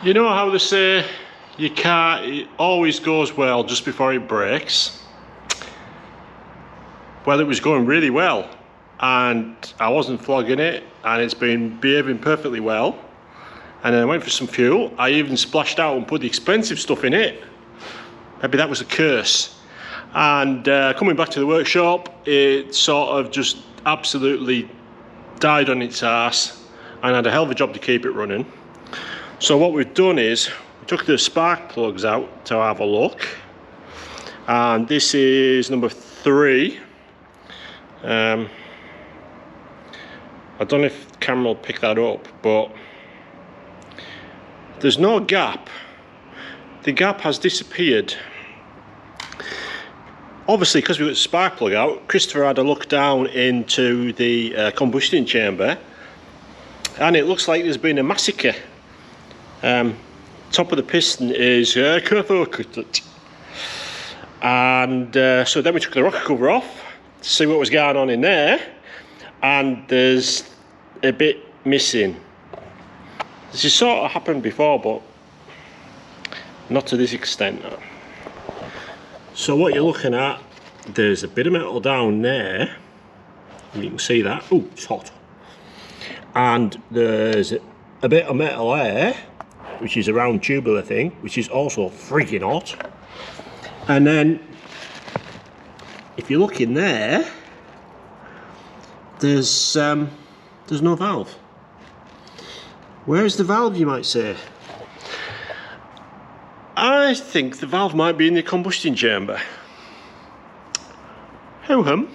You know how they say your car, it always goes well just before it breaks? Well, it was going really well and I wasn't flogging it and it's been behaving perfectly well. And then I went for some fuel. I even splashed out and put the expensive stuff in it. Maybe that was a curse. And coming back to the workshop, it sort of just absolutely died on its arse and had a hell of a job to keep it running. So what we've done is we took the spark plugs out to have a look, and this is number 3. I don't know if the camera will pick that up, but there's no gap. The gap has disappeared. Obviously, because we got the spark plug out, Christopher had a look down into the combustion chamber, and it looks like there's been a massacre. Top of the piston is cut. And so then we took the rocker cover off to see what was going on in there, and there's a bit missing. This has sort of happened before, but not to this extent. So what you're looking at, there's a bit of metal down there, and you can see that. Oh, it's hot. And there's a bit of metal there, which is a round tubular thing, which is also frigging hot. And then if you look in there, there's no valve. Where's the valve, you might say? I think the valve might be in the combustion chamber. Ho-hum.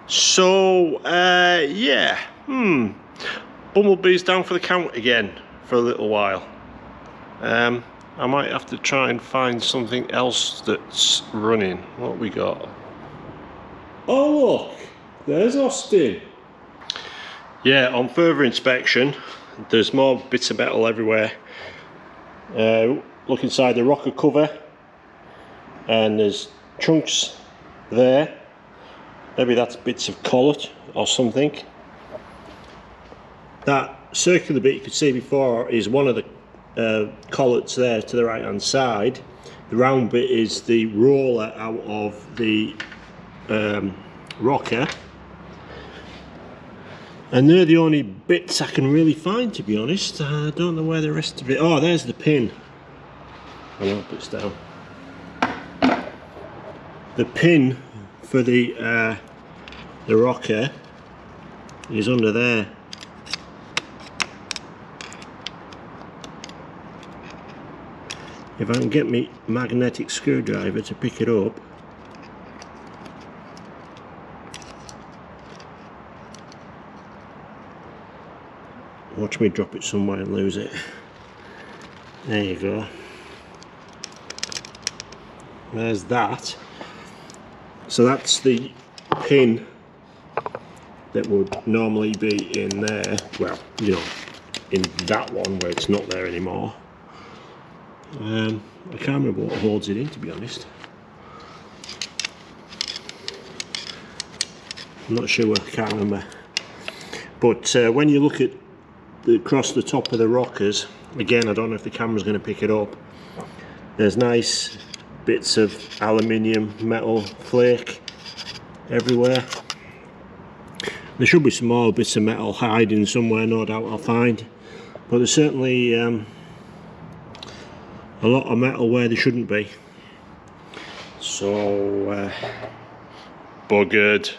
So yeah, Bumblebee's down for the count again for a little while. I might have to try and find something else that's running. What we got? Oh look, there's Austin. Yeah, on further inspection, there's more bits of metal everywhere. Look inside the rocker cover, and there's chunks there. Maybe that's bits of collet or something. That circular bit you could see before is one of the collets there to the right hand side. The round bit is the roller out of the rocker, and they're the only bits I can really find, to be honest. I don't know where the rest of it. Oh, there's the pin. I'll put this down. The pin for the rocker is under there. If I can get my magnetic screwdriver to pick it up. Watch me drop it somewhere and lose it. There you go. There's that. So that's the pin that would normally be in there. Well, you know, in that one where it's not there anymore. I can't remember what holds it in, to be honest. I'm not sure, I can't remember. But when you look at across the top of the rockers, again, I don't know if the camera's going to pick it up, there's nice bits of aluminium metal flake everywhere. There should be some more bits of metal hiding somewhere, no doubt I'll find, but there's certainly a lot of metal where there shouldn't be. So buggered.